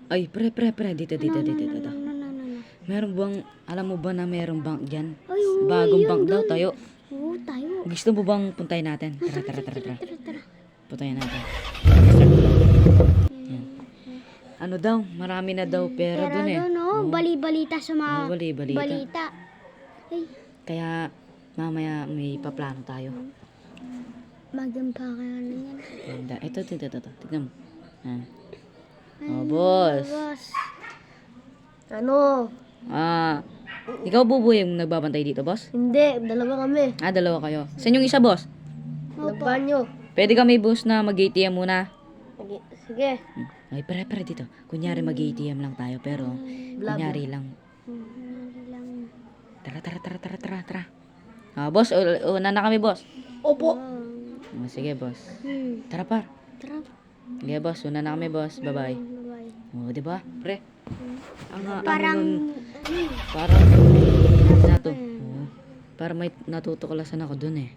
Ay, pre, dito. Ano. Meron bang, alam mo ba na merong bank dyan? Ay, oo, Bagong yun bank daw, dun. tayo. Oo, tayo. Gusto mo bang puntahin natin? Tara. Tara. Puntahin natin. Yan. Ano daw, marami na daw pera dun eh. Doon, oh. Oo. Bali-balita sa mga Oo, bali-balita. balita. Ay, Kaya, mamaya may paplano tayo. maging pa kaya na yan. Ganda. Ito. Tignan mo. Yan. Oh, boss. Boss. Ano? Ikaw bubuhay yung nagbabantay dito, boss? Hindi, dalawa kami. Dalawa kayo. Saan yung isa, boss? Nagbanyo. Pwede kami, boss, na mag-ATM muna. Sige. Ay, pre, dito. Kunyari mag-ATM lang tayo, pero kunyari lang. Tara. Boss, una na kami, boss. Opo. Sige, boss. Tara, par. Tara. Sige, boss. Una na kami, boss. Bye-bye. Bye-bye. Di ba? Pre. Parang, Parang nato. Para may natutuklasan ako dun eh.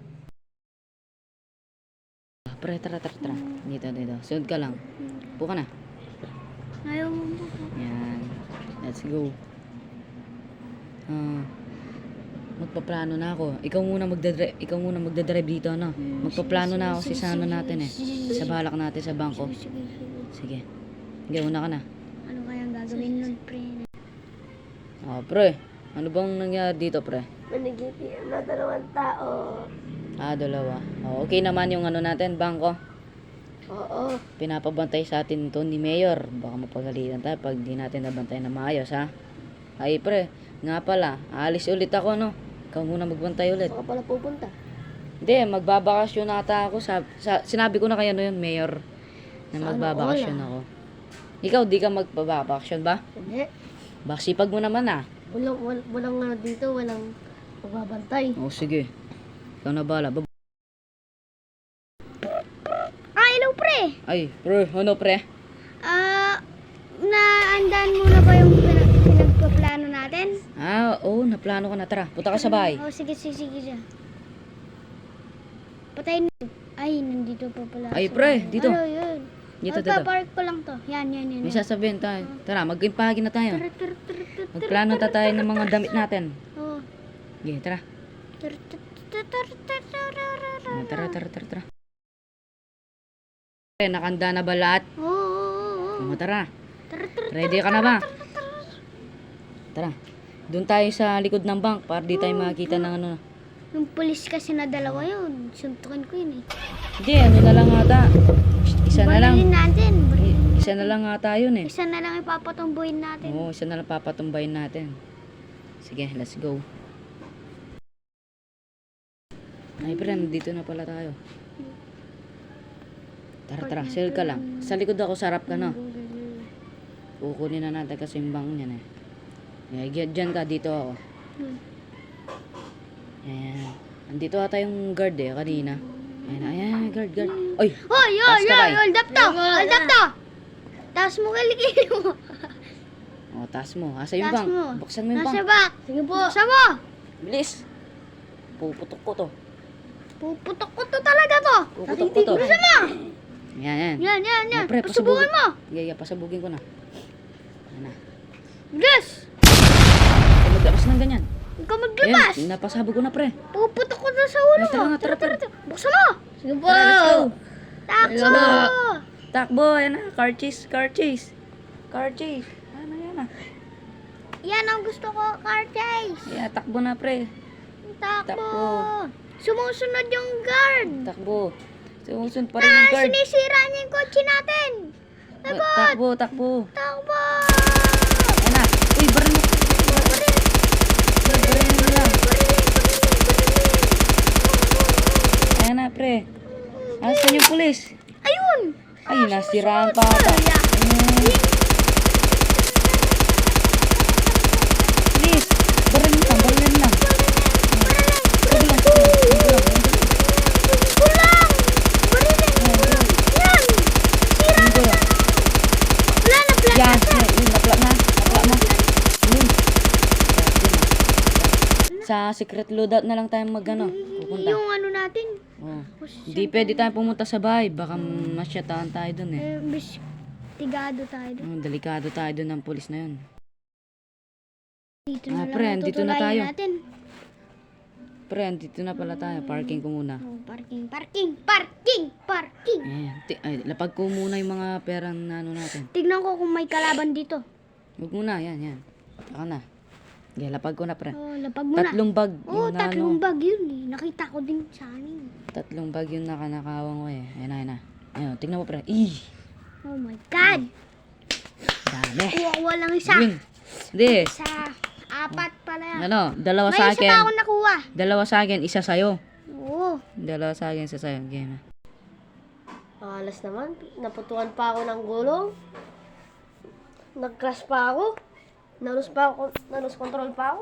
Pre, tara. Dito. Sunod ka lang. Buka na. ayaw mo po. Yan. Let's go. Magpaplano na ako. Ikaw muna magdadrive dito, ano? Magpaplano na ako sa ano natin eh. Sa balak natin sa bangko. Sige. Sige, una ka na. Ano kayang gagawin nun, pre? Pre. Ano bang nangyari dito, pre? Manigitian na 2 tao. Dalawa. Okay naman yung ano natin, bangko. Oo. Pinapabantay sa atin to ni Mayor. Baka mapagalitan tayo pag di natin nabantayan na maayos, ha? Ay, pre. Nga pala, aalis ulit ako, no? Ikaw muna magbantay ulit. Baka pala pupunta. Hindi, magbabakasyon ata ako. Sinabi ko na kayo no yun, Mayor, na magbabakasyon ako. Ikaw, di ka magbabakasyon ba? Hindi. Baksipag mo naman, ah. Walang ano dito, walang magbabantay. Sige. Ikaw na bala. Hello, pre! Ay, pre, ano, pre? Naandaan mo na ba yung pinagpaplano natin? Oo, naplano ko na. Tara, punta ka sa bahay. Sige dyan. Patayin na. Ay, nandito pa pala. Ay, pre, dito. Ano yun? Dito. Park ko lang to. Yan. May sasabihin tayo. Tara, mag-impahagi na tayo. Tara. Magplano na tayo ng mga damit natin. Oo. Sige, tara. Tara. Nakanda na ba lahat? Oo. Tara. Ready ka na ba? Tara. Doon tayo sa likod ng bank para di tayo makakita ng ano. Yung pulis kasi na dalawa yun. Suntukan ko yun eh. Hindi, ano na lang ata. Isa na lang. Barilin natin. Isa na lang ata yun eh. Isa na lang ipapatumbuhin natin. Oo, isa na lang papatumbayin natin. Sige, let's go. Ay, pre, nandito na pala tayo. Tara, sell ka lang. Sa likod ako, sarap ka na. Kukunin na natin kasi yung bank niyan eh. Diyan ka, dito ako. Ayan. Andito ata yung guard eh, kanina. Ayan, guard. Oy! Hold up to! Taas mo kilikili mo. Taas mo. Asa yung bank? Buksan mo yung bank. Nasa back. Sige po. Buksan mo. Bilis. Puputok ko to. Puputok ko to talaga to. Puputok ko to. Buksan mo. Yan. Yan. Pre, Pasubugin mo. Yeah, pasabugin ko na. Ayan na. Bilis. Maglabas ng ganyan. Huwag ka maglabas. Ayan, napasabog ko na, pre. Puputok ko to sa ulo mo. Tara. Buksan mo. Sige po. Tara, let's go. Takso. Takbo, ayan na. Car chase. Yan na. Yan ang gusto ko, car chase. Yeah, takbo na, pre. Takbo. Sumusunod yung guard. Takbo. Sumusunod pa rin yung guard. Sinisira niya yung kotse natin. Lagot. Takbo. Takbo. Ayan na. Uy, baril mo. Baril mo lang. Ayan na, pre. Asan yung pulis? Ayun. Ay, nasiraan pa ata. Please, baril lang. Kulang. Barilin. Yan. Sira. Wala na plan. Yan, naplak na. Sa secret loadout na lang tayo pupunta. Yung ano natin. Hindi pwede tayo pumunta sa bahay. Baka masyatahan tayo dun eh. Investigado tayo doon. Delikado tayo doon ng pulis na yun. Dito na lang pre, dito na tutulayan tayo. natin. Pre, andito na pala tayo. Parking ko muna. Oh, parking. Ay, lapag ko muna yung mga perang na ano natin. Tignan ko kung may kalaban dito. Huwag muna, yan. Saka na. Okay, lapag ko na, pre. Oh, lapag mo na. 3 bag. Oh, yung na, 3 bag yun eh. Nakita ko din sa anin. 3 bag yung nakanakawang ko eh. Ayan na. Ayun, tignan mo, pre. Oh my God! Dami. Kuha lang isa. Win. Hindi. Isa. 4 pala yan. Ano, 2 May sa isa pa ako akin. nakuha. 2 sa akin, 1 sa'yo. Oo. 2 sa akin, 1 sa'yo. Game. Alas naman, naputukan pa ako ng gulong. Nag-crash pa ako. Nalus control pa ako.